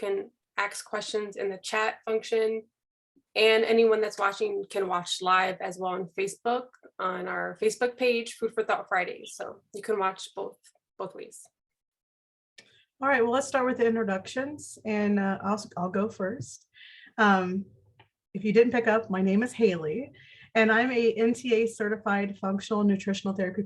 can ask questions in the chat function. And anyone that's watching can watch live as well on Facebook, on our Facebook page, Food for Thought Fridays. So you can watch both ways. All right, well, let's start with the introductions, and I'll go first. If you didn't pick up, my name is Haley, and I'm a NTA certified functional nutritional therapy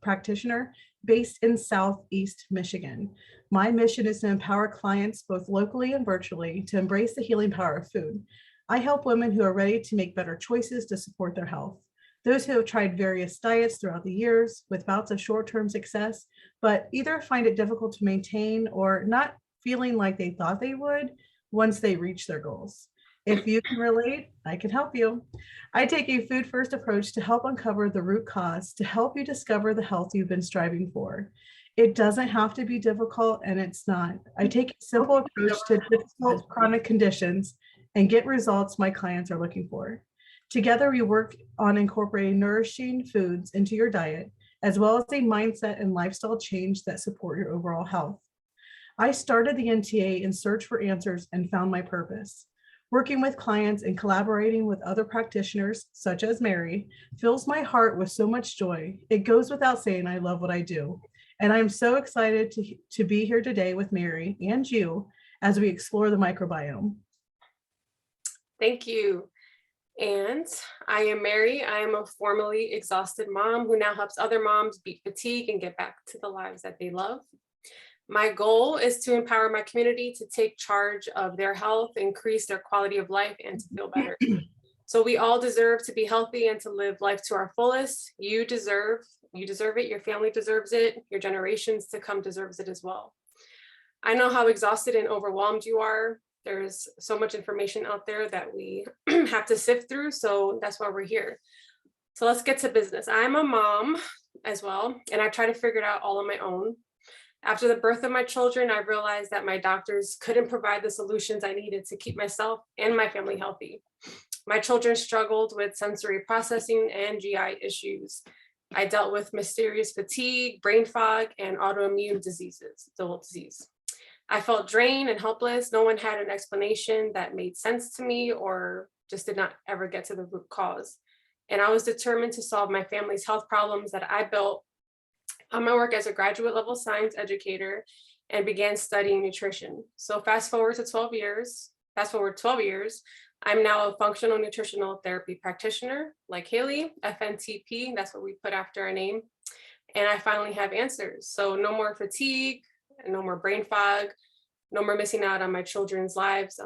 practitioner based in Southeast Michigan. My mission is to empower clients both locally and virtually to embrace the healing power of food. I help women who are ready to make better choices to support their health. Those who have tried various diets throughout the years with bouts of short-term success, but either find it difficult to maintain or not feeling like they thought they would once they reach their goals. If you can relate, I can help you. I take a food-first approach to help uncover the root cause to help you discover the health you've been striving for. It doesn't have to be difficult, and it's not. I take a simple approach to difficult chronic conditions and get results my clients are looking for. Together, we work on incorporating nourishing foods into your diet, as well as a mindset and lifestyle change that support your overall health. I started the NTA in search for answers and found my purpose. Working with clients and collaborating with other practitioners, such as Mary, fills my heart with so much joy. It goes without saying I love what I do. And I'm so excited to be here today with Mary and you as we explore the microbiome. Thank you. And I am Mary. I am a formerly exhausted mom who now helps other moms beat fatigue and get back to the lives that they love. My goal is to empower my community to take charge of their health, increase their quality of life, and to feel better. So we all deserve to be healthy and to live life to our fullest. You deserve it. Your family deserves it. Your generations to come deserves it as well. I know how exhausted and overwhelmed you are. There's so much information out there that we have to sift through. So that's why we're here. So let's get to business. I'm a mom as well, and I try to figure it out all on my own. After the birth of my children, I realized that my doctors couldn't provide the solutions I needed to keep myself and my family healthy. My children struggled with sensory processing and GI issues. I dealt with mysterious fatigue, brain fog, and autoimmune diseases, disease. I felt drained and helpless. No one had an explanation that made sense to me or just did not ever get to the root cause. And I was determined to solve my family's health problems that I built on my work as a graduate level science educator and began studying nutrition. So fast forward 12 years, I'm now a functional nutritional therapy practitioner like Haley, FNTP, that's what we put after our name. And I finally have answers. So no more fatigue, no more brain fog, no more missing out on my children's lives.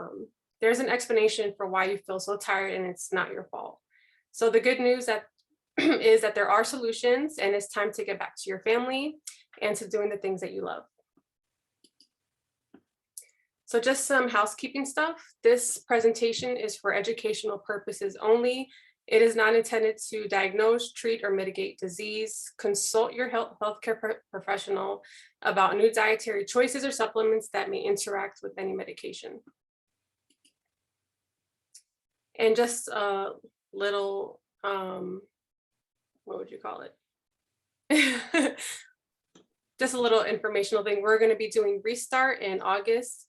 There's an explanation for why you feel so tired, and it's not your fault. So the good news is that there are solutions, and it's time to get back to your family and to doing the things that you love. So just some housekeeping stuff. This presentation is for educational purposes only. It is not intended to diagnose, treat, or mitigate disease. Consult your healthcare professional about new dietary choices or supplements that may interact with any medication. And just a little, what would you call it? Just a little informational thing. We're going to be doing Restart in August.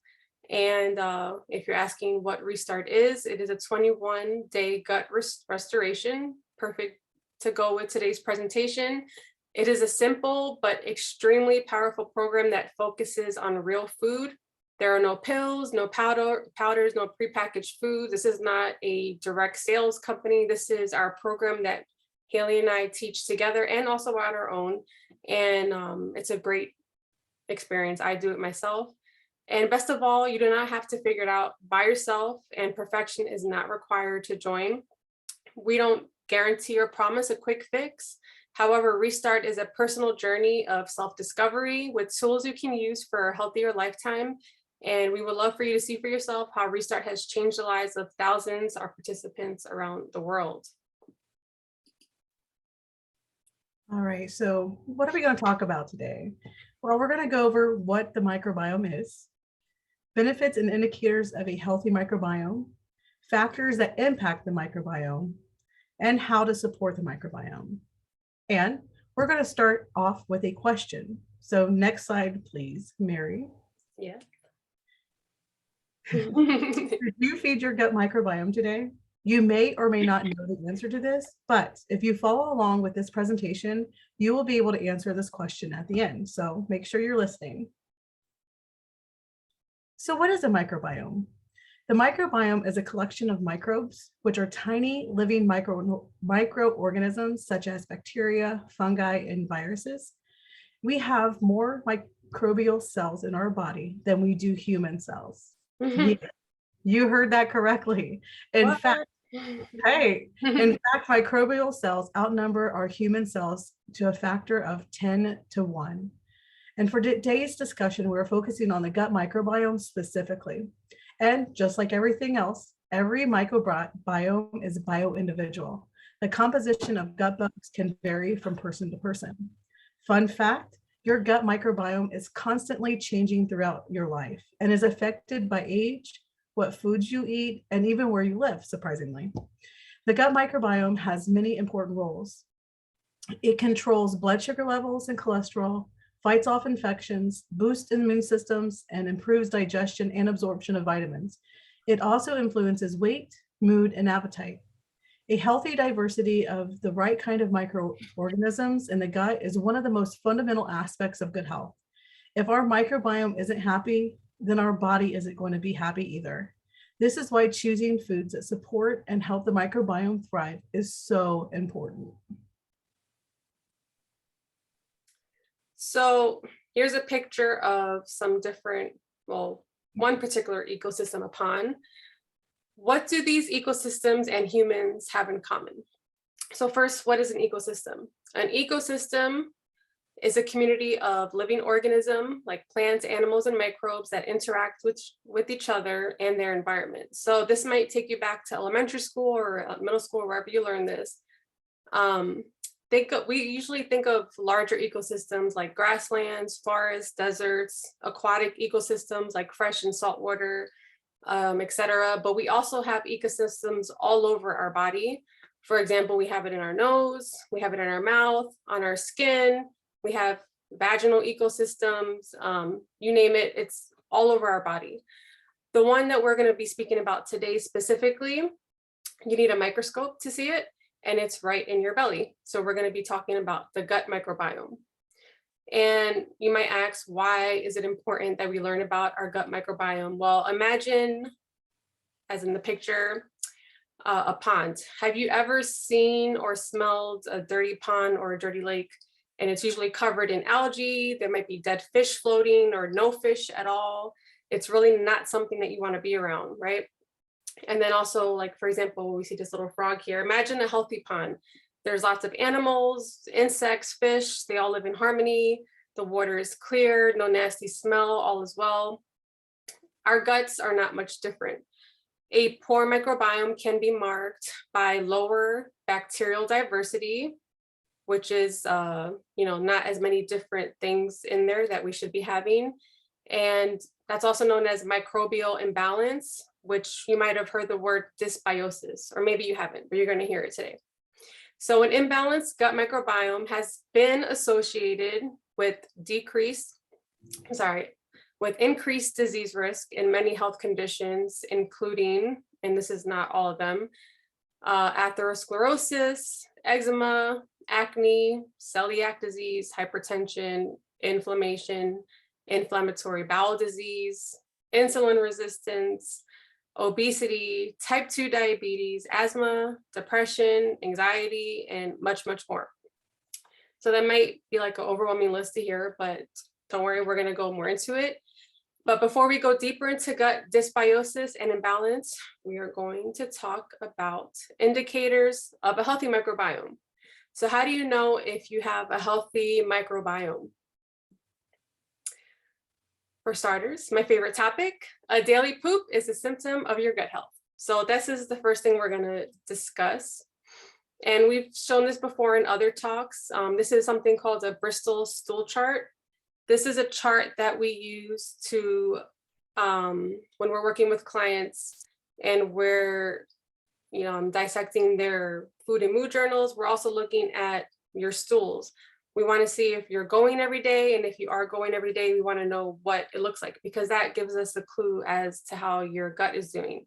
And if you're asking what Restart is, it is a 21-day gut restoration, perfect to go with today's presentation. It is a simple but extremely powerful program that focuses on real food. There are no pills, no powders, no prepackaged food. This is not a direct sales company. This is our program that Haley and I teach together and also on our own. And it's a great experience. I do it myself. And best of all, you do not have to figure it out by yourself, and perfection is not required to join. We don't guarantee or promise a quick fix. However, Restart is a personal journey of self-discovery with tools you can use for a healthier lifetime. And we would love for you to see for yourself how Restart has changed the lives of thousands of participants around the world. All right, so what are we going to talk about today? Well, we're going to go over what the microbiome is, benefits and indicators of a healthy microbiome, factors that impact the microbiome, and how to support the microbiome. And we're going to start off with a question. So next slide, please, Mary. Yeah. Did you feed your gut microbiome today? You may or may not know the answer to this, but if you follow along with this presentation, you will be able to answer this question at the end. So make sure you're listening. So what is a microbiome? The microbiome is a collection of microbes, which are tiny living microorganisms such as bacteria, fungi, and viruses. We have more microbial cells in our body than we do human cells. Yeah, you heard that correctly. In What? fact, hey, in fact, microbial cells outnumber our human cells to a factor of 10 to 1. And for today's discussion, we're focusing on the gut microbiome specifically. And just like everything else, every microbiome is bio-individual. The composition of gut bugs can vary from person to person. Fun fact, your gut microbiome is constantly changing throughout your life and is affected by age, what foods you eat, and even where you live, surprisingly. The gut microbiome has many important roles. It controls blood sugar levels and cholesterol, fights off infections, boosts immune systems, and improves digestion and absorption of vitamins. It also influences weight, mood, and appetite. A healthy diversity of the right kind of microorganisms in the gut is one of the most fundamental aspects of good health. If our microbiome isn't happy, then our body isn't going to be happy either. This is why choosing foods that support and help the microbiome thrive is so important. So here's a picture of some different, well, one particular ecosystem, a pond. What do these ecosystems and humans have in common? So first, what is an ecosystem? An ecosystem is a community of living organisms like plants, animals, and microbes that interact with each other and their environment. So this might take you back to elementary school or middle school, wherever you learn this. We usually think of larger ecosystems like grasslands, forests, deserts, aquatic ecosystems like fresh and salt water, etc. But we also have ecosystems all over our body. For example, we have it in our nose, we have it in our mouth, on our skin, we have vaginal ecosystems, you name it, it's all over our body. The one that we're going to be speaking about today specifically, you need a microscope to see it, and it's right in your belly. So we're going to be talking about the gut microbiome. And you might ask, why is it important that we learn about our gut microbiome? Well, imagine, as in the picture, a pond. Have you ever seen or smelled a dirty pond or a dirty lake? And it's usually covered in algae. There might be dead fish floating or no fish at all. It's really not something that you want to be around, right? And then also, like, for example, we see this little frog here. Imagine a healthy pond. There's lots of animals, insects, fish, they all live in harmony. The water is clear, no nasty smell, all is well. Our guts are not much different. A poor microbiome can be marked by lower bacterial diversity, which is not as many different things in there that we should be having. And that's also known as microbial imbalance, which you might have heard the word dysbiosis, or maybe you haven't, but you're going to hear it today. So an imbalanced gut microbiome has been associated with increased disease risk in many health conditions, including, and this is not all of them, atherosclerosis, eczema, acne, celiac disease, hypertension, inflammation, inflammatory bowel disease, insulin resistance, obesity, type 2 diabetes, asthma, depression, anxiety, and much, much more. So that might be like an overwhelming list to hear, but don't worry, we're going to go more into it. But before we go deeper into gut dysbiosis and imbalance, we are going to talk about indicators of a healthy microbiome. So how do you know if you have a healthy microbiome? For starters, my favorite topic, a daily poop is a symptom of your gut health. So this is the first thing we're going to discuss. And we've shown this before in other talks. This is something called a Bristol stool chart. This is a chart that we use to, when we're working with clients and we're, dissecting their food and mood journals. We're also looking at your stools. We want to see if you're going every day, and if you are going every day, we want to know what it looks like, because that gives us a clue as to how your gut is doing.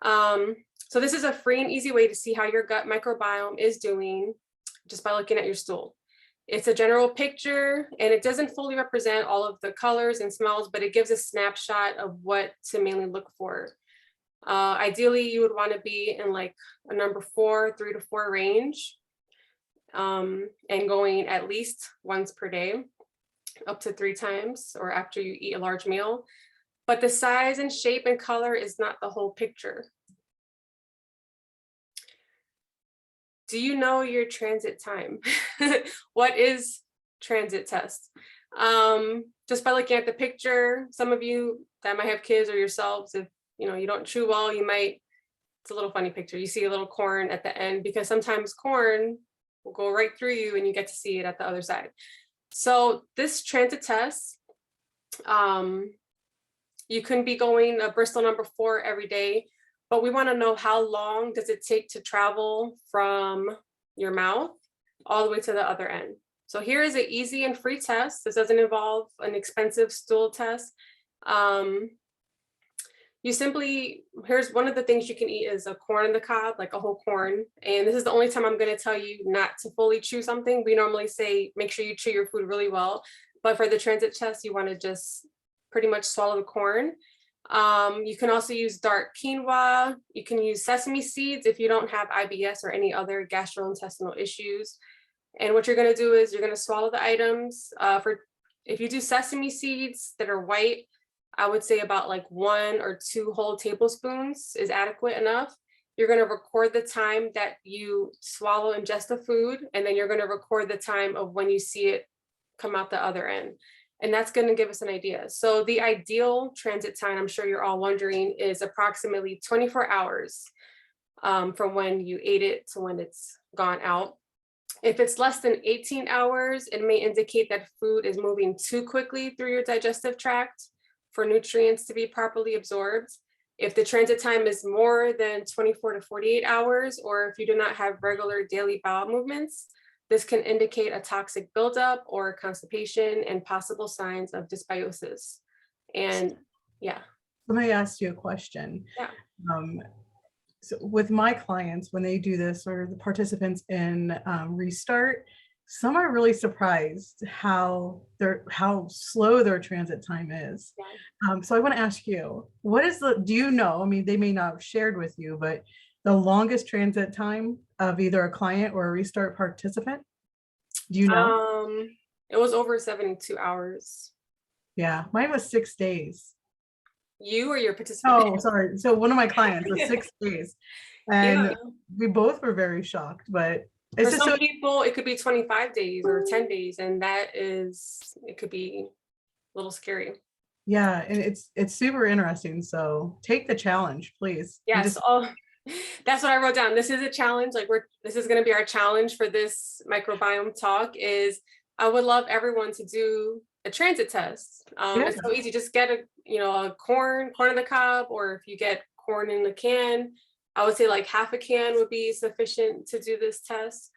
So this is a free and easy way to see how your gut microbiome is doing just by looking at your stool. It's a general picture, and it doesn't fully represent all of the colors and smells, but it gives a snapshot of what to mainly look for. Ideally, you would want to be in like a number 4, 3 to 4 range, and going at least once per day, up to 3 times, or after you eat a large meal. But the size and shape and color is not the whole picture. Do you know your transit time? What is transit test? Just by looking at the picture, some of you that might have kids or yourselves, if you don't chew well, you might, it's a little funny picture. You see a little corn at the end, because sometimes corn will go right through you and you get to see it at the other side. So this transit test, you can be going a Bristol number 4 every day, but we want to know how long does it take to travel from your mouth all the way to the other end. So here is an easy and free test. This doesn't involve an expensive stool test. Here's one of the things you can eat is a corn on the cob, like a whole corn. And this is the only time I'm going to tell you not to fully chew something. We normally say, make sure you chew your food really well. But for the transit test, you want to just pretty much swallow the corn. You can also use dark quinoa. You can use sesame seeds if you don't have IBS or any other gastrointestinal issues. And what you're going to do is you're going to swallow the items. If you do sesame seeds that are white, I would say about like 1 or 2 whole tablespoons is adequate enough. You're going to record the time that you swallow, ingest the food, and then you're going to record the time of when you see it come out the other end. And that's going to give us an idea. So the ideal transit time, I'm sure you're all wondering, is approximately 24 hours from when you ate it to when it's gone out. If it's less than 18 hours, it may indicate that food is moving too quickly through your digestive tract for nutrients to be properly absorbed. If the transit time is more than 24 to 48 hours, or if you do not have regular daily bowel movements, this can indicate a toxic buildup or constipation and possible signs of dysbiosis. And yeah. Let me ask you a question. Yeah. So with my clients, when they do this, or the participants in Restart, some are really surprised how slow their transit time is. Yeah. So I want to ask you, do you know, I mean, they may not have shared with you, but the longest transit time of either a client or a Restart participant? Do you know? It was over 72 hours. Yeah, mine was 6 days. You or your participant? Oh, sorry. So one of my clients was 6 days. And Yeah. we both were very shocked, but for some people, it could be 25 days or 10 days. And it could be a little scary. Yeah, and it's super interesting. So take the challenge, please. Yes. That's what I wrote down. This is a challenge. This is going to be our challenge for this microbiome talk. Is I would love everyone to do a transit test. It's so easy. Just get a corn on the cob, or if you get corn in the can, I would say like half a can would be sufficient to do this test.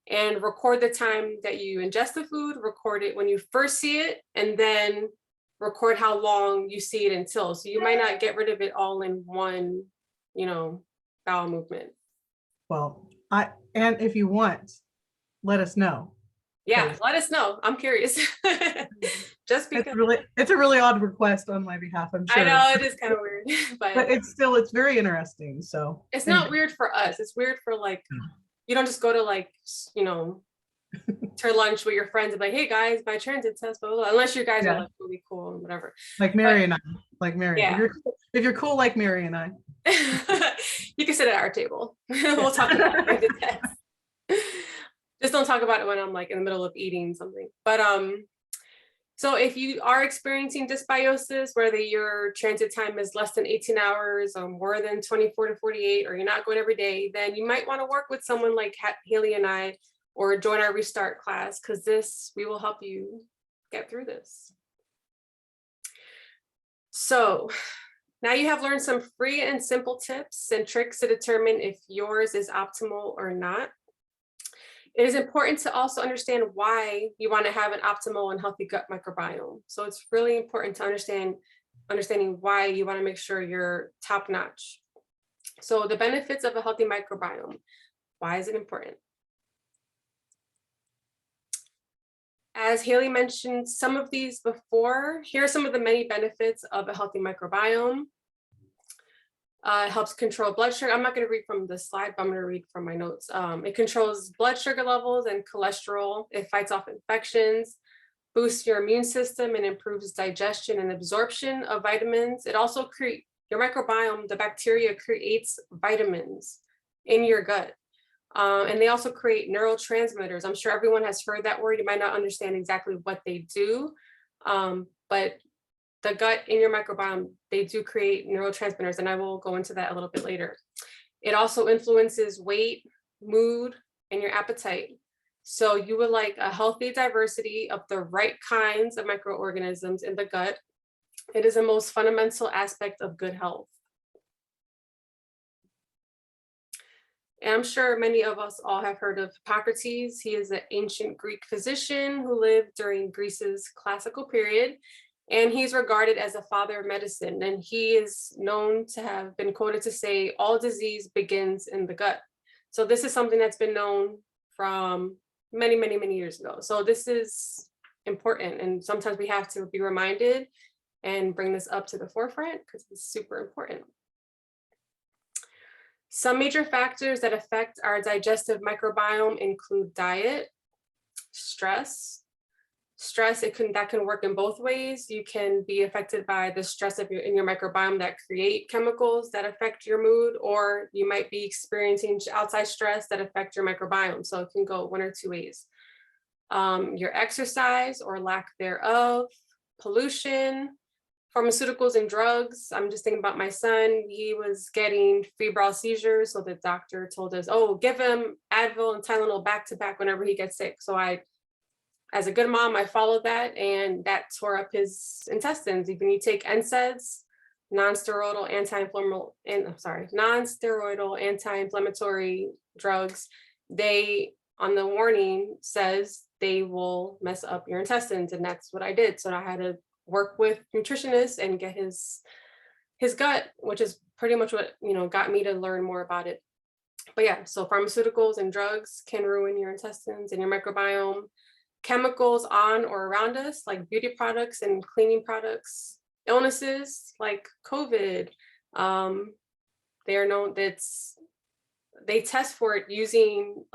And record the time that you ingest the food, record it when you first see it, and then record how long you see it until. So you might not get rid of it all in one, bowel movement. Well, and if you want, let us know. Yeah, let us know. I'm curious. Just because it's a really odd request on my behalf, I'm sure. I know it is kind of weird, but it's very interesting. So it's not weird for us. It's weird for you don't just go to to lunch with your friends and be like, hey guys, my transit test, blah, blah, blah. Unless you guys are really cool and whatever. Like Mary and I, Yeah. If you're cool like Mary and I. You can sit at our table. We'll talk about transit test. Just don't talk about it when I'm in the middle of eating something. But so if you are experiencing dysbiosis, whether your transit time is less than 18 hours or more than 24 to 48, or you're not going every day, then you might want to work with someone like Haley and I, or join our Restart class, because we will help you get through this. So now you have learned some free and simple tips and tricks to determine if yours is optimal or not. It is important to also understand why you want to have an optimal and healthy gut microbiome. So it's really important to understanding why you want to make sure you're top notch. So the benefits of a healthy microbiome. Why is it important? As Haley mentioned some of these before, here are some of the many benefits of a healthy microbiome. It helps control blood sugar. I'm not going to read from the slide, but I'm going to read from my notes. It controls blood sugar levels and cholesterol. It fights off infections, boosts your immune system, and improves digestion and absorption of vitamins. It also creates your microbiome, the bacteria creates vitamins in your gut. And they also create neurotransmitters. I'm sure everyone has heard that word. You might not understand exactly what they do, but the gut in your microbiome, they do create neurotransmitters, and I will go into that a little bit later. It also influences weight, mood, and your appetite. So you would like a healthy diversity of the right kinds of microorganisms in the gut. It is the most fundamental aspect of good health. And I'm sure many of us all have heard of Hippocrates. He is an ancient Greek physician who lived during Greece's classical period. And he's regarded as a father of medicine. And he is known to have been quoted to say, all disease begins in the gut. So this is something that's been known from many, many, many years ago. So this is important. And sometimes we have to be reminded and bring this up to the forefront because it's super important. Some major factors that affect our digestive microbiome include diet, stress. Stress, that can work in both ways. You can be affected by the stress in your microbiome that create chemicals that affect your mood, or you might be experiencing outside stress that affect your microbiome. So it can go one or two ways. Your exercise or lack thereof, pollution, pharmaceuticals and drugs. I'm just thinking about my son. He was getting febrile seizures. So the doctor told us, oh, give him Advil and Tylenol back to back whenever he gets sick. So as a good mom, I followed that, and that tore up his intestines. When you take NSAIDs, non-steroidal anti-inflammatory drugs, they, on the warning, says they will mess up your intestines, and that's what I did. So I had to work with nutritionists and get his gut, which is pretty much what got me to learn more about it. But yeah, so pharmaceuticals and drugs can ruin your intestines and your microbiome. Chemicals on or around us, like beauty products and cleaning products, illnesses like COVID. They are known they test for it using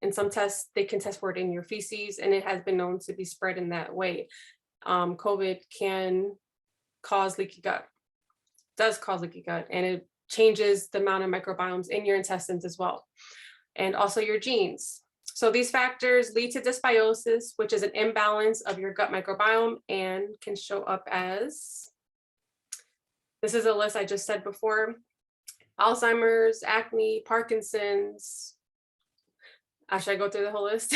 in some tests, they can test for it in your feces, and it has been known to be spread in that way. COVID can cause leaky gut, does cause leaky gut, and it changes the amount of microbiomes in your intestines as well. And also your genes. So these factors lead to dysbiosis, which is an imbalance of your gut microbiome and can show up as, this is a list I just said before, Alzheimer's, acne, Parkinson's. Should I go through the whole list?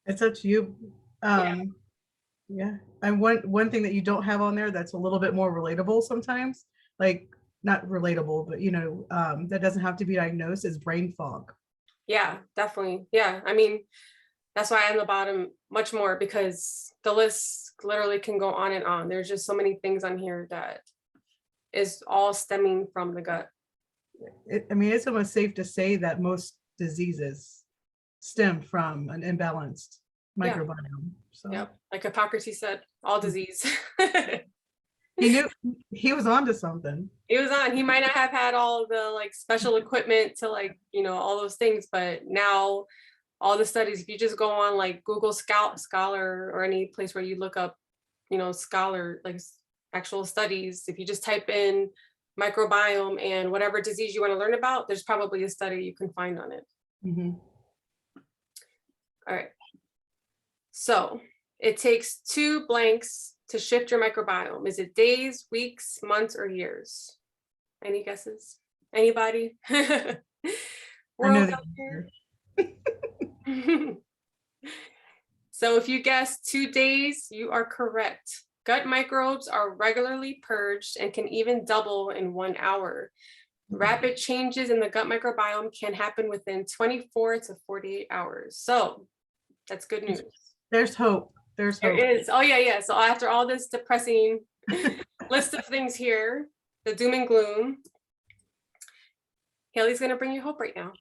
It's up to you. Yeah. And one thing that you don't have on there that's a little bit more relatable sometimes, like not relatable, but that doesn't have to be diagnosed, is brain fog. Yeah, definitely. Yeah. I mean, that's why I'm the bottom much more, because the list literally can go on and on. There's just so many things on here that is all stemming from the gut. It's almost safe to say that most diseases stem from an imbalanced microbiome. Yeah. So. Yep. Like Hippocrates said, all disease. He knew he was onto something. He was on. He might not have had all the special equipment to all those things, but now all the studies, if you just go on Google Scholar or any place where you look up, scholar, actual studies, if you just type in microbiome and whatever disease you want to learn about, there's probably a study you can find on it. Mm-hmm. All right. So it takes 2 blanks to shift your microbiome. Is it days, weeks, months, or years? Any guesses? Anybody? World out here. So if you guess 2 days, you are correct. Gut microbes are regularly purged and can even double in 1 hour. Rapid changes in the gut microbiome can happen within 24 to 48 hours. So that's good news. There's hope. There's There hope. is. Oh, yeah, yeah. So after all this depressing list of things here, the doom and gloom, Haley's going to bring you hope right now.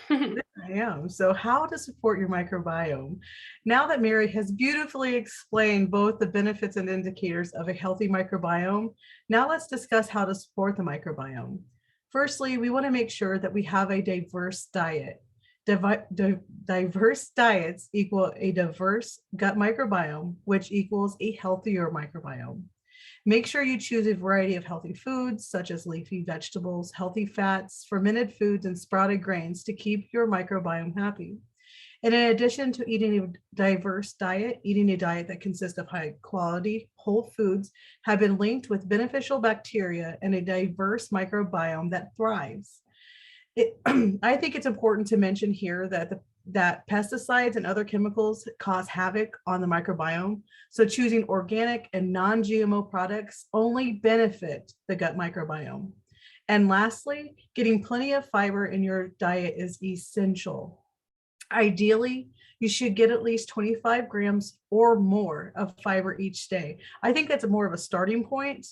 I am. So, how to support your microbiome? Now that Mary has beautifully explained both the benefits and indicators of a healthy microbiome, now let's discuss how to support the microbiome. Firstly, we want to make sure that we have a diverse diet. Diverse diets equal a diverse gut microbiome, which equals a healthier microbiome. Make sure you choose a variety of healthy foods, such as leafy vegetables, healthy fats, fermented foods, and sprouted grains to keep your microbiome happy. And in addition to eating a diverse diet, eating a diet that consists of high quality whole foods have been linked with beneficial bacteria and a diverse microbiome that thrives. I think it's important to mention here that pesticides and other chemicals cause havoc on the microbiome. So choosing organic and non-GMO products only benefit the gut microbiome. And lastly, getting plenty of fiber in your diet is essential. Ideally, you should get at least 25 grams or more of fiber each day. I think that's more of a starting point.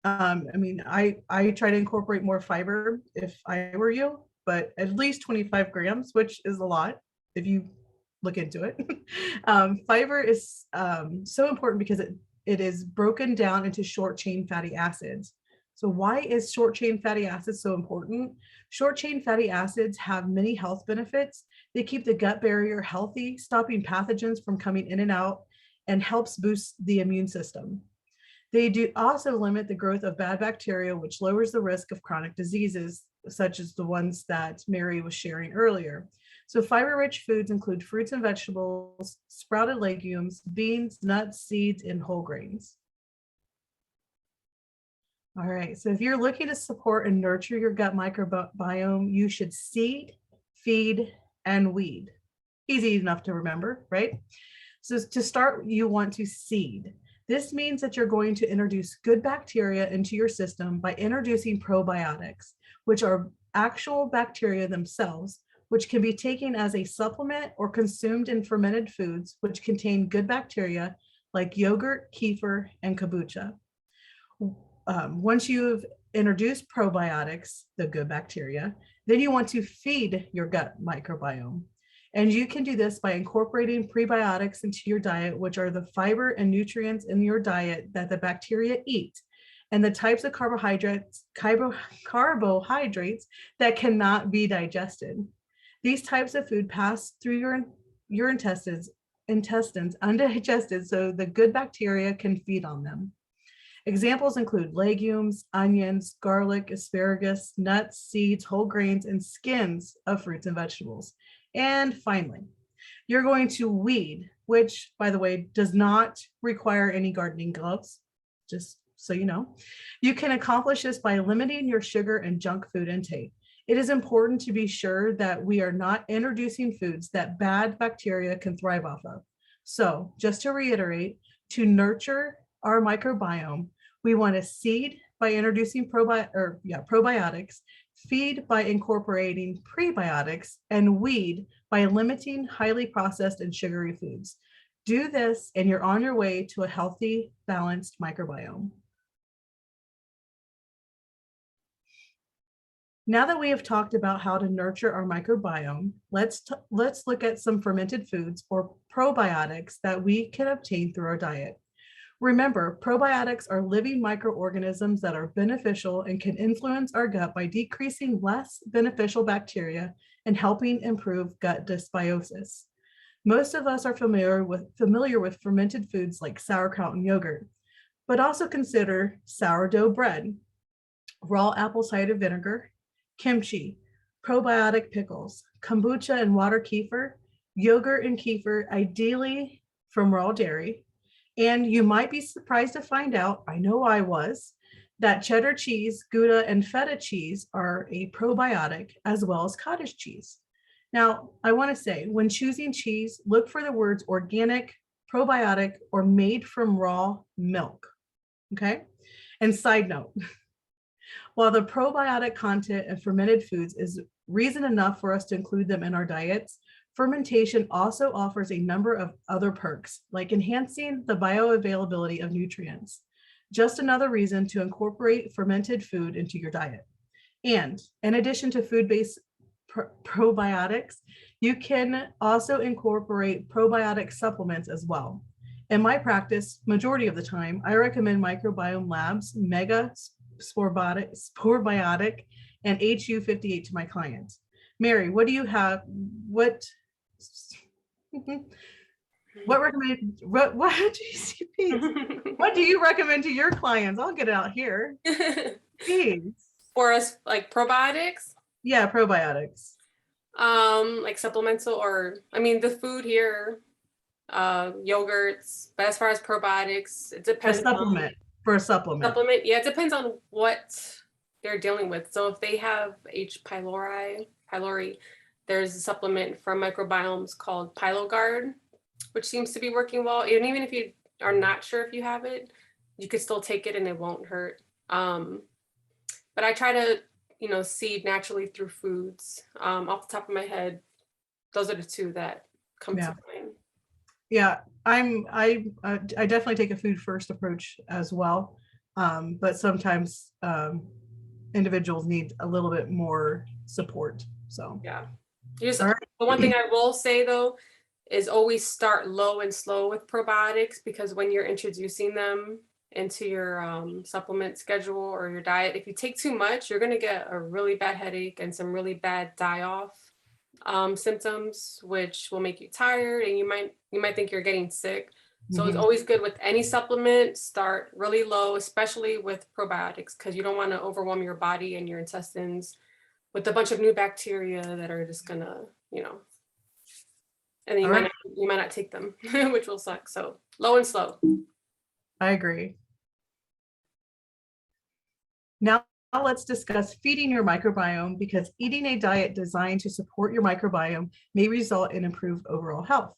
I try to incorporate more fiber if I were you, but at least 25 grams, which is a lot if you look into it. Fiber is so important because it is broken down into short chain fatty acids. So why is short chain fatty acids so important? Short chain fatty acids have many health benefits. They keep the gut barrier healthy, stopping pathogens from coming in and out, and helps boost the immune system. They do also limit the growth of bad bacteria, which lowers the risk of chronic diseases, such as the ones that Mary was sharing earlier. So fiber-rich foods include fruits and vegetables, sprouted legumes, beans, nuts, seeds, and whole grains. All right, so if you're looking to support and nurture your gut microbiome, you should seed, feed, and weed. Easy enough to remember, right? So to start, you want to seed. This means that you're going to introduce good bacteria into your system by introducing probiotics, which are actual bacteria themselves, which can be taken as a supplement or consumed in fermented foods, which contain good bacteria like yogurt, kefir, and kombucha. Once you've introduced probiotics, the good bacteria, then you want to feed your gut microbiome. And you can do this by incorporating prebiotics into your diet, which are the fiber and nutrients in your diet that the bacteria eat, and the types of carbohydrates that cannot be digested. These types of food pass through your intestines undigested, so the good bacteria can feed on them. Examples include legumes, onions, garlic, asparagus, nuts, seeds, whole grains, and skins of fruits and vegetables. And finally, you're going to weed, which, by the way, does not require any gardening gloves, just so you know. You can accomplish this by limiting your sugar and junk food intake. It is important to be sure that we are not introducing foods that bad bacteria can thrive off of. So just to reiterate, to nurture our microbiome, we want to seed by introducing probiotics, feed by incorporating prebiotics, and weed by limiting highly processed and sugary foods. Do this and you're on your way to a healthy, balanced microbiome. Now that we have talked about how to nurture our microbiome, let's look at some fermented foods or probiotics that we can obtain through our diet. Remember, probiotics are living microorganisms that are beneficial and can influence our gut by decreasing less beneficial bacteria and helping improve gut dysbiosis. Most of us are familiar with fermented foods like sauerkraut and yogurt, but also consider sourdough bread, raw apple cider vinegar, kimchi, probiotic pickles, kombucha and water kefir, yogurt and kefir, ideally from raw dairy. And you might be surprised to find out, I know I was, that cheddar cheese, Gouda, and feta cheese are a probiotic, as well as cottage cheese. Now, I want to say, when choosing cheese, look for the words organic, probiotic, or made from raw milk, okay? And side note, While the probiotic content of fermented foods is reason enough for us to include them in our diets, fermentation also offers a number of other perks, like enhancing the bioavailability of nutrients. Just another reason to incorporate fermented food into your diet. And in addition to food-based probiotics, you can also incorporate probiotic supplements as well. In my practice, majority of the time, I recommend Microbiome Labs Mega Sporebiotic and HU58 to my clients. Mary, what do you have? What recommend? What GCPs? What do you recommend to your clients? I'll get it out here. Please. For us, like probiotics? Yeah, probiotics. Like supplemental, or I mean the food here, yogurts, but as far as probiotics, it depends. For a supplement. Yeah, it depends on what they're dealing with. So if they have H. pylori, there's a supplement from microbiomes called PyloGuard, which seems to be working well. And even if you are not sure if you have it, you could still take it and it won't hurt. But I try to, seed naturally through foods. Off the top of my head, those are the two that come to mind. Yeah, I definitely take a food first approach as well. But sometimes individuals need a little bit more support. So yeah. The one thing I will say though is always start low and slow with probiotics, because when you're introducing them into your supplement schedule or your diet, if you take too much, you're going to get a really bad headache and some really bad die-off symptoms, which will make you tired, and you might think you're getting sick. So it's always good with any supplement, start really low, especially with probiotics, because you don't want to overwhelm your body and your intestines with a bunch of new bacteria that are just gonna, and then you might not take them, which will suck. So low and slow. I agree. Now let's discuss feeding your microbiome, because eating a diet designed to support your microbiome may result in improved overall health.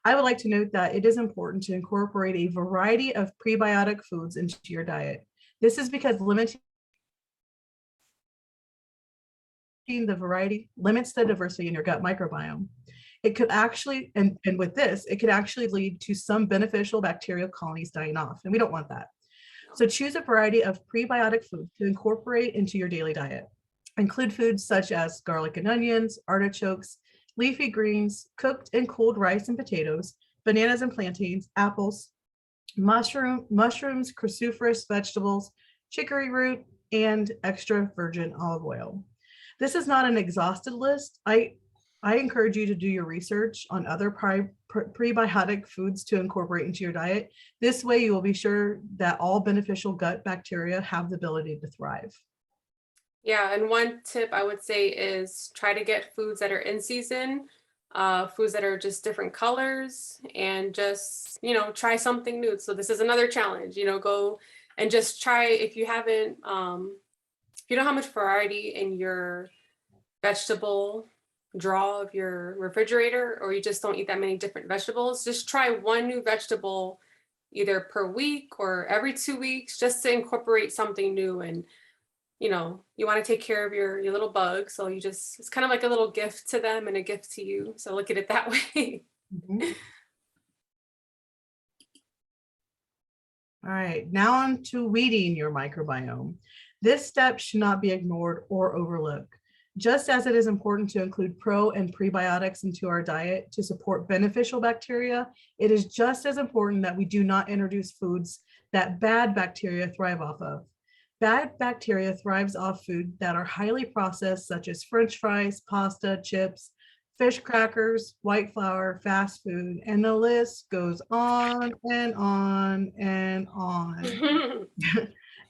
I would like to note that it is important to incorporate a variety of prebiotic foods into your diet. This is because limiting the variety limits the diversity in your gut microbiome. It could actually, and with this, it could actually lead to some beneficial bacterial colonies dying off, and we don't want that. So choose a variety of prebiotic foods to incorporate into your daily diet. Include foods such as garlic and onions, artichokes, leafy greens, cooked and cooled rice and potatoes, bananas and plantains, apples, mushrooms, cruciferous vegetables, chicory root, and extra virgin olive oil. This is not an exhaustive list. I encourage you to do your research on other prebiotic foods to incorporate into your diet. This way you will be sure that all beneficial gut bacteria have the ability to thrive. Yeah, and one tip I would say is try to get foods that are in season, foods that are just different colors, and just, try something new. So this is another challenge, go and just try, if you haven't, if you don't have much variety in your vegetable drawer of your refrigerator, or you just don't eat that many different vegetables, just try one new vegetable either per week or every 2 weeks, just to incorporate something new. And you want to take care of your little bug, so it's kind of like a little gift to them and a gift to you, so look at it that way. All right, now on to weeding your microbiome. This step should not be ignored or overlooked. Just as it is important to include pro and prebiotics into our diet to support beneficial bacteria, it is just as important that we do not introduce foods that bad bacteria thrive off of. Bad bacteria thrives off food that are highly processed, such as French fries, pasta, chips, fish crackers, white flour, fast food, and the list goes on and on and on.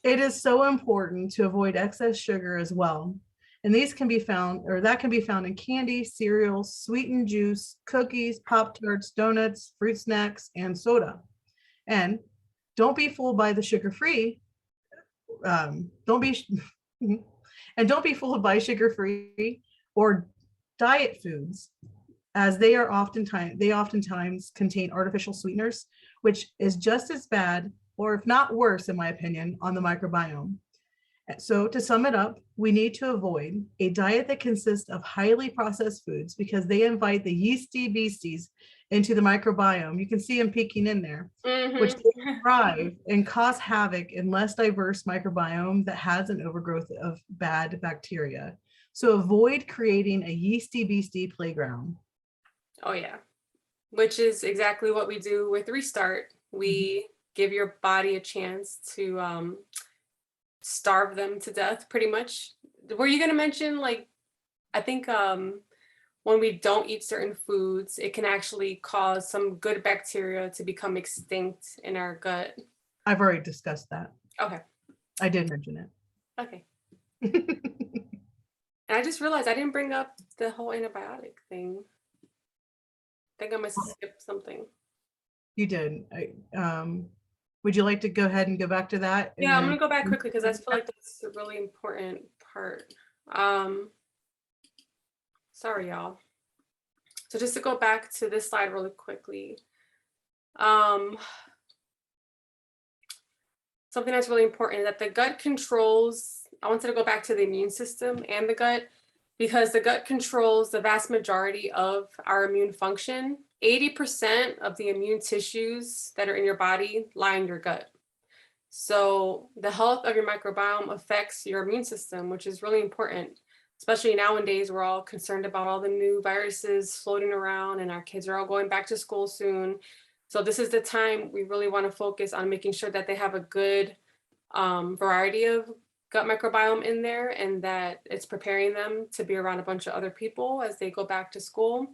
It is so important to avoid excess sugar as well. And these can be found, or that can be found in candy, cereals, sweetened juice, cookies, Pop-Tarts, donuts, fruit snacks, and soda. And don't be fooled by the sugar-free. Don't be fooled by sugar-free or diet foods, as they oftentimes contain artificial sweeteners, which is just as bad, or if not worse, in my opinion, on the microbiome. So to sum it up, we need to avoid a diet that consists of highly processed foods because they invite the yeasty beasties into the microbiome. You can see them peeking in there, which thrive and cause havoc in less diverse microbiome that has an overgrowth of bad bacteria. So avoid creating a yeasty beastie playground. Oh yeah, which is exactly what we do with Restart. We give your body a chance to starve them to death, pretty much. Were you gonna mention, like, I think when we don't eat certain foods, it can actually cause some good bacteria to become extinct in our gut. I've already discussed that. Okay. I did mention Okay. it. And I just realized I didn't bring up the whole antibiotic thing. I think I must have skipped something. You did. Would you like to go ahead and go back to that? Yeah, I'm gonna go back quickly because I feel like that's a really important part. Sorry, y'all. So just to go back to this slide really quickly. Something that's really important is that the gut controls, I wanted to go back to the immune system and the gut, because the gut controls the vast majority of our immune function. 80% of the immune tissues that are in your body lie in your gut. So the health of your microbiome affects your immune system, which is really important, especially nowadays. We're all concerned about all the new viruses floating around, and our kids are all going back to school soon. So this is the time we really want to focus on making sure that they have a good variety of gut microbiome in there, and that it's preparing them to be around a bunch of other people as they go back to school.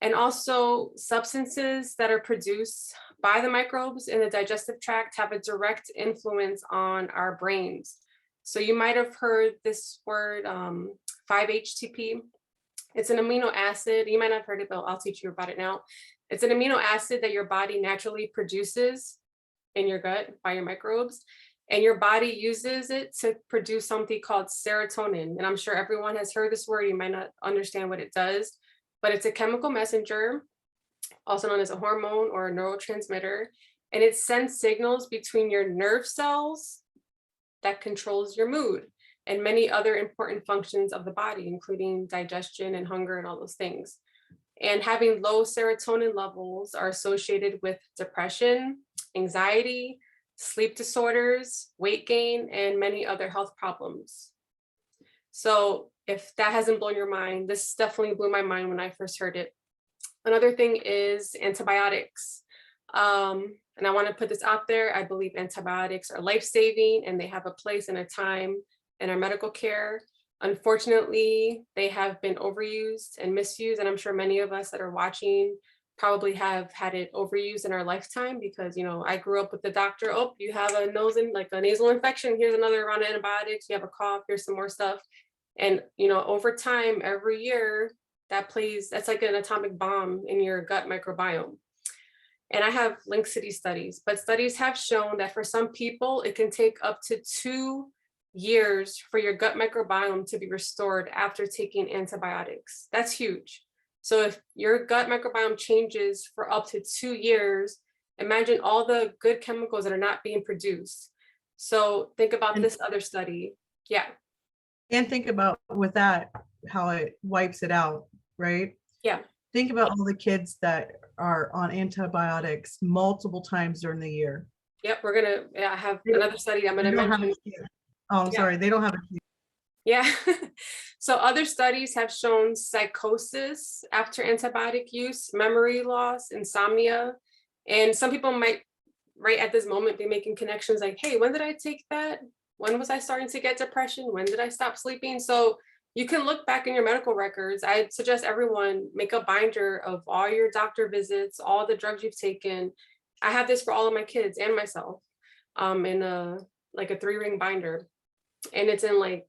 And also, substances that are produced by the microbes in the digestive tract have a direct influence on our brains. So you might have heard this word 5-HTP. It's an amino acid. You might not have heard it, but I'll teach you about it now. It's an amino acid that your body naturally produces in your gut by your microbes. And your body uses it to produce something called serotonin. And I'm sure everyone has heard this word. You might not understand what it does, but it's a chemical messenger, also known as a hormone or a neurotransmitter. And it sends signals between your nerve cells that controls your mood and many other important functions of the body, including digestion and hunger and all those things. And having low serotonin levels are associated with depression, anxiety, sleep disorders, weight gain, and many other health problems. So if that hasn't blown your mind, this definitely blew my mind when I first heard it. Another thing is antibiotics. And I want to put this out there. I believe antibiotics are life-saving and they have a place and a time in our medical care. Unfortunately, they have been overused and misused. And I'm sure many of us that are watching probably have had it overused in our lifetime because, you know, I grew up with the doctor. Oh, you have a like a nasal infection. Here's another round of antibiotics. You have a cough. Here's some more stuff. And, you know, over time, every year, that's like an atomic bomb in your gut microbiome. And I have links to these studies, but studies have shown that for some people, it can take up to 2 years for your gut microbiome to be restored after taking antibiotics. That's huge. So if your gut microbiome changes for up to 2 years, imagine all the good chemicals that are not being produced. So think about this other study. Yeah. And think about with that, how it wipes it out, right? Yeah. Think about all the kids that are on antibiotics multiple times during the year. Yep, I have another study I'm gonna mention. Oh, I'm sorry, they don't have a cue. Yeah. So other studies have shown psychosis after antibiotic use, memory loss, insomnia. And some people might, right at this moment, be making connections like, hey, when did I take that? When was I starting to get depression? When did I stop sleeping? So you can look back in your medical records. I suggest everyone make a binder of all your doctor visits, all the drugs you've taken. I have this for all of my kids and myself in a 3-ring binder. And it's in a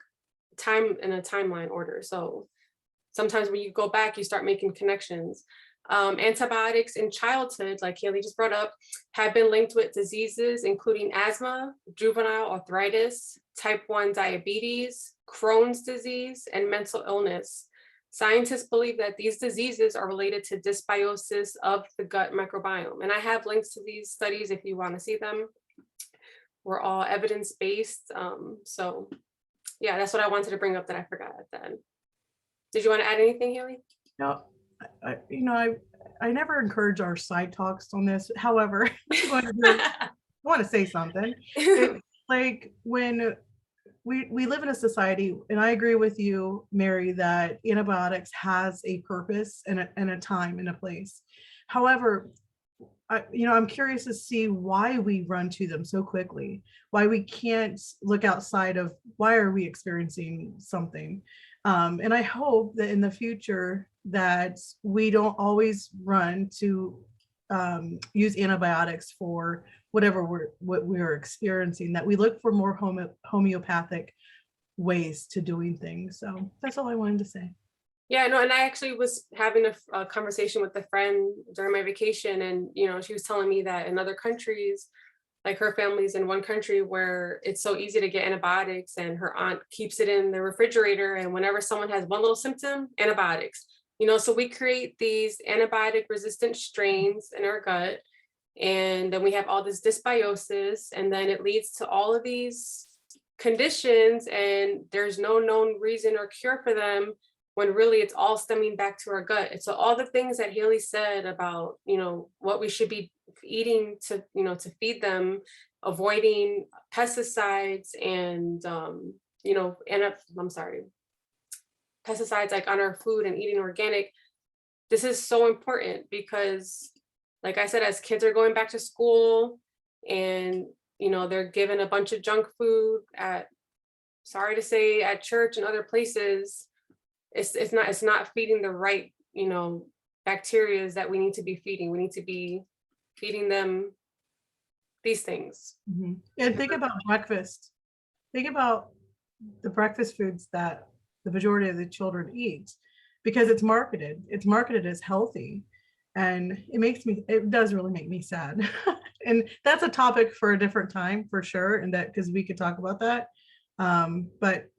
timeline order. So sometimes when you go back, you start making connections. Antibiotics in childhood, like Haley just brought up, have been linked with diseases including asthma, juvenile arthritis, type 1 diabetes, Crohn's disease, and mental illness. Scientists believe that these diseases are related to dysbiosis of the gut microbiome. And I have links to these studies if you want to see them. we're all evidence-based. So yeah, that's what I wanted to bring up that I forgot at the end. Did you want to add anything, Haley? No, I never encourage our side talks on this. However, I want to say something. It's like when we live in a society, and I agree with you, Mary, that antibiotics has a purpose and a time and a place. However, I'm curious to see why we run to them so quickly, why we can't look outside of why are we experiencing something. And I hope that in the future that we don't always run to use antibiotics for whatever we're experiencing, that we look for more homeopathic ways to doing things. So that's all I wanted to say. Yeah, no, and I actually was having a conversation with a friend during my vacation, and she was telling me that in other countries, like her family's in one country where it's so easy to get antibiotics, and her aunt keeps it in the refrigerator, and whenever someone has one little symptom, antibiotics. So we create these antibiotic resistant strains in our gut, and then we have all this dysbiosis, and then it leads to all of these conditions, and there's no known reason or cure for them, when really it's all stemming back to our gut. And so all the things that Haley said about, what we should be eating to feed them, avoiding pesticides and, pesticides like on our food and eating organic. This is so important because, like I said, as kids are going back to school and, they're given a bunch of junk food at church and other places, it's not feeding the right, bacteria that we need to be feeding. We need to be feeding them these things. Mm-hmm. And think about breakfast. Think about the breakfast foods that the majority of the children eat, because it's marketed. It's marketed as healthy. And it does really make me sad. And that's a topic for a different time for sure. And that, because we could talk about that. But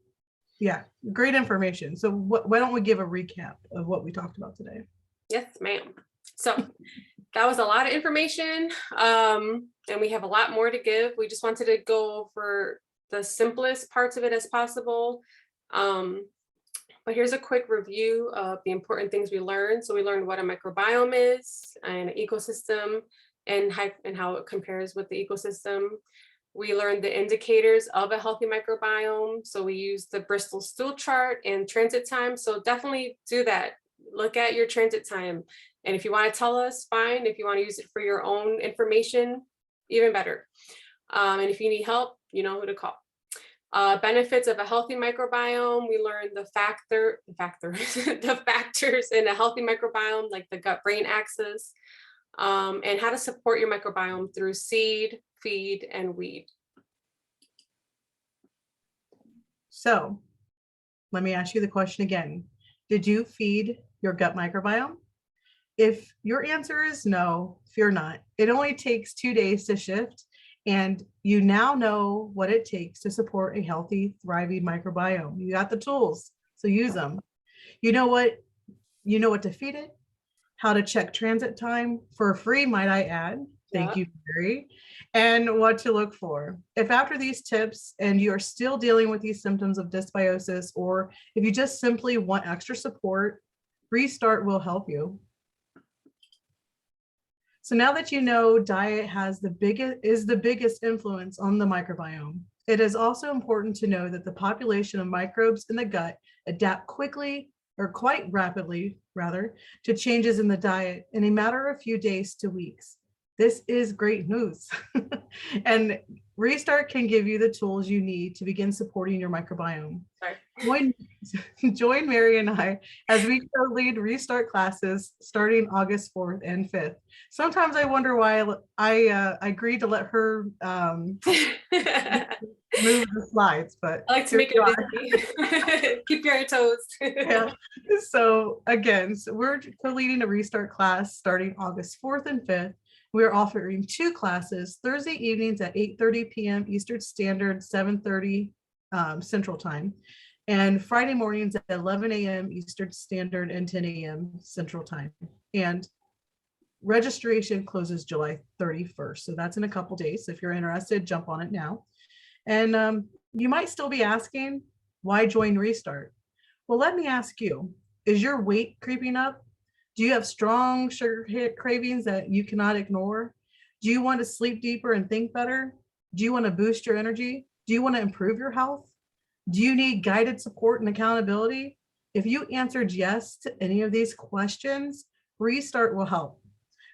yeah, great information. So why don't we give a recap of what we talked about today? Yes, ma'am. So that was a lot of information. And we have a lot more to give. We just wanted to go over the simplest parts of it as possible. But here's a quick review of the important things we learned. So we learned what a microbiome is, and an ecosystem, and how it compares with the ecosystem. We learned the indicators of a healthy microbiome. So we used the Bristol stool chart and transit time. So definitely do that. Look at your transit time. And if you want to tell us, fine. If you want to use it for your own information, even better. And if you need help, you know who to call. Benefits of a healthy microbiome. We learned the factors in a healthy microbiome, like the gut-brain axis, and how to support your microbiome through seed, feed, and weed. So let me ask you the question again. Did you feed your gut microbiome? If your answer is no, fear not. It only takes 2 days to shift, and you now know what it takes to support a healthy, thriving microbiome. You got the tools, so use them. You know what to feed it, how to check transit time for free, might I add. Thank you, Mary. And what to look for. If after these tips and you're still dealing with these symptoms of dysbiosis, or if you just simply want extra support, Restart will help you. So now that you know diet is the biggest influence on the microbiome, it is also important to know that the population of microbes in the gut adapt quickly, or quite rapidly rather, to changes in the diet in a matter of a few days to weeks. This is great news. And Restart can give you the tools you need to begin supporting your microbiome. Join Mary and I as we co-lead Restart classes starting August 4th and 5th. Sometimes I wonder why I agreed to let her move the slides, but I like to make it busy. Keep you on your toes. Yeah. So again, we're co-leading a Restart class starting August 4th and 5th. We're offering 2 classes Thursday evenings at 8:30 p.m. Eastern Standard, 7:30 Central Time, and Friday mornings at 11 a.m. Eastern Standard and 10 a.m. Central Time. And registration closes July 31st. So that's in a couple days. So if you're interested, jump on it now. And you might still be asking, why join Restart? Well, let me ask you, is your weight creeping up? Do you have strong sugar hit cravings that you cannot ignore? Do you want to sleep deeper and think better? Do you want to boost your energy? Do you want to improve your health? Do you need guided support and accountability? If you answered yes to any of these questions, Restart will help.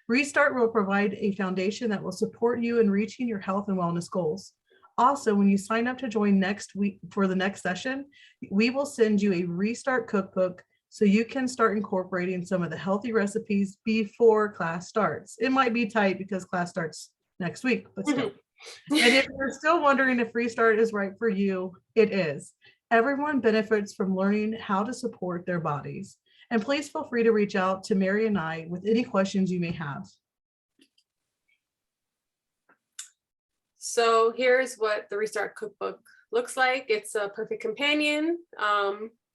Restart will provide a foundation that will support you in reaching your health and wellness goals. Also, when you sign up to join next week for the next session, we will send you a Restart cookbook so you can start incorporating some of the healthy recipes before class starts. It might be tight because class starts next week, but still. And if you're still wondering if Restart is right for you, it is. Everyone benefits from learning how to support their bodies. And please feel free to reach out to Mary and I with any questions you may have. So here's what the Restart cookbook looks like. It's a perfect companion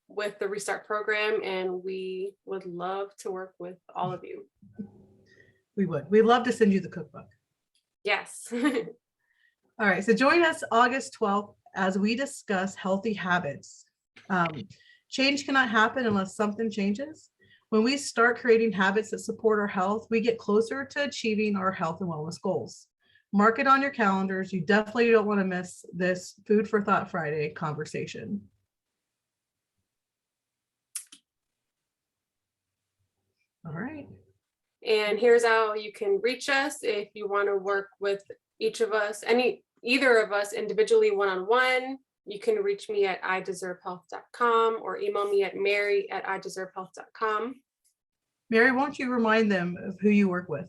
with the Restart program, and we would love to work with all of you. We would. We'd love to send you the cookbook. Yes. All right, so join us August 12th as we discuss healthy habits. Change cannot happen unless something changes. When we start creating habits that support our health, we get closer to achieving our health and wellness goals. Mark it on your calendars. You definitely don't want to miss this Food for Thought Friday conversation. All right. And here's how you can reach us if you want to work with each of us, either of us individually one-on-one. You can reach me at ideservehealth.com or email me at mary@ideservehealth.com. Mary, won't you remind them of who you work with?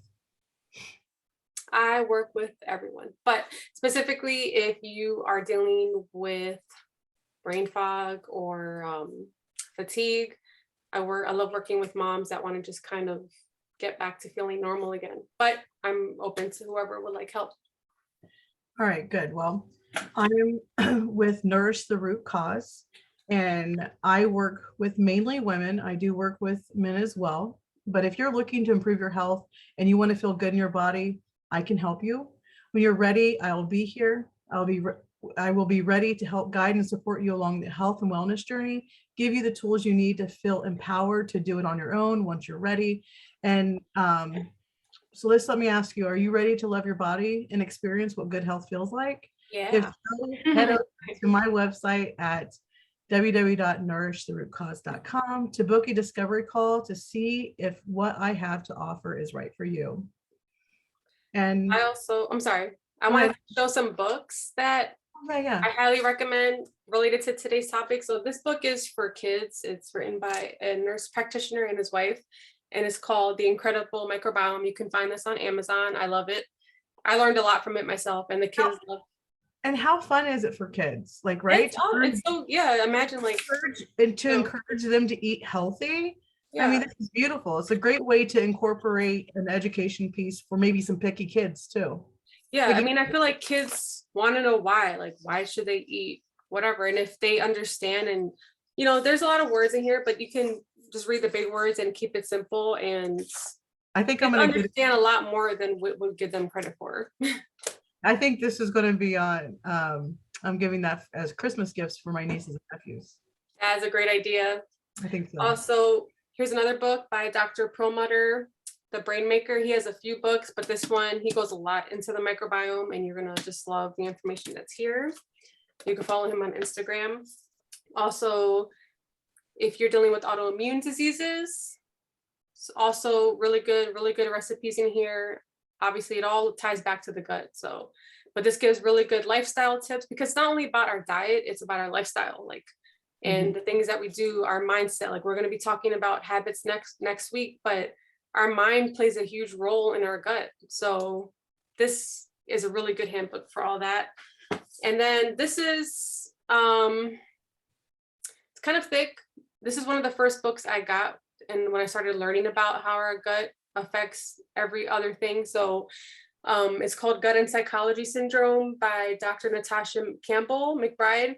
I work with everyone, but specifically if you are dealing with brain fog or fatigue, I love working with moms that want to just kind of get back to feeling normal again, but I'm open to whoever would like help. All right, good. Well, I'm with Nourish the Root Cause, and I work with mainly women. I do work with men as well, but if you're looking to improve your health and you want to feel good in your body, I can help you. When you're ready, I will be here. I will be ready to help guide and support you along the health and wellness journey, give you the tools you need to feel empowered to do it on your own once you're ready. And so let me ask you, are you ready to love your body and experience what good health feels like? Yeah. If so, head over to my website at www.nourishtherootcause.com to book a discovery call to see if what I have to offer is right for you. And I'm sorry, I wanted to show some books that I highly recommend related to today's topic. So this book is for kids. It's written by a nurse practitioner and his wife, and it's called The Incredible Microbiome. You can find this on Amazon. I love it. I learned a lot from it myself, and the kids love it. And how fun is it for kids? Like, right? It's so, yeah, imagine like encourage them to eat healthy. Yeah. I mean, this is beautiful. It's a great way to incorporate an education piece for maybe some picky kids too. Yeah, I mean, I feel like kids want to know why should they eat whatever. And if they understand, and there's a lot of words in here, but you can just read the big words and keep it simple. And I think I'm going to understand a lot more than what would give them credit for. I think this is going to be on, I'm giving that as Christmas gifts for my nieces and nephews. That's a great idea. I think so. Also, here's another book by Dr. Perlmutter, The Brain Maker. He has a few books, but this one, he goes a lot into the microbiome, and you're going to just love the information that's here. You can follow him on Instagram. Also, if you're dealing with autoimmune diseases, also really good recipes in here. Obviously, it all ties back to the gut. So, but this gives really good lifestyle tips, because it's not only about our diet, it's about our lifestyle, and the things that we do, our mindset. Like, we're going to be talking about habits next week, but our mind plays a huge role in our gut. So this is a really good handbook for all that. And then this is, it's kind of thick. This is one of the first books I got, and when I started learning about how our gut affects every other thing. So it's called Gut and Psychology Syndrome by Dr. Natasha Campbell McBride.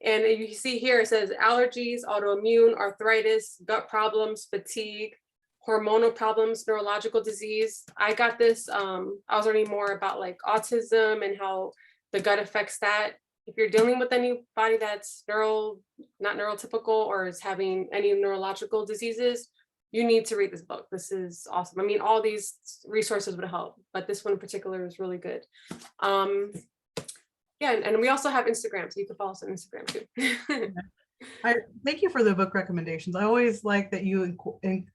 And you see here, it says allergies, autoimmune, arthritis, gut problems, fatigue, hormonal problems, neurological disease. I got this, I was learning more about like autism and how the gut affects that. If you're dealing with anybody that's not neurotypical or is having any neurological diseases, you need to read this book. This is awesome. I mean, all these resources would help, but this one in particular is really good. Yeah, and we also have Instagram, so you can follow us on Instagram too. I thank you for the book recommendations. I always like that you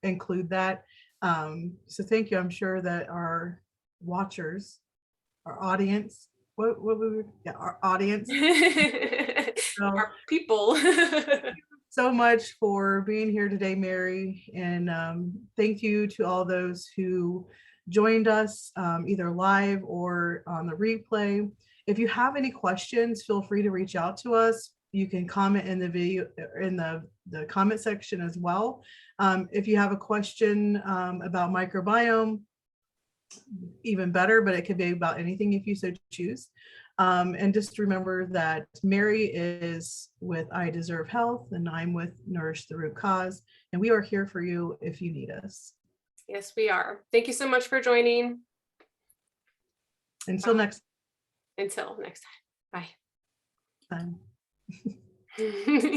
include that. So thank you. I'm sure that our watchers, our audience, our audience. So, Our people. so much for being here today, Mary. And thank you to all those who joined us either live or on the replay. If you have any questions, feel free to reach out to us. You can comment in the video, in the comment section as well. If you have a question about microbiome, even better, but it could be about anything if you so choose. And just remember that Mary is with I Deserve Health and I'm with Nourish the Root Cause, and we are here for you if you need us. Yes, we are. Thank you so much for joining. Until next time. Bye. time.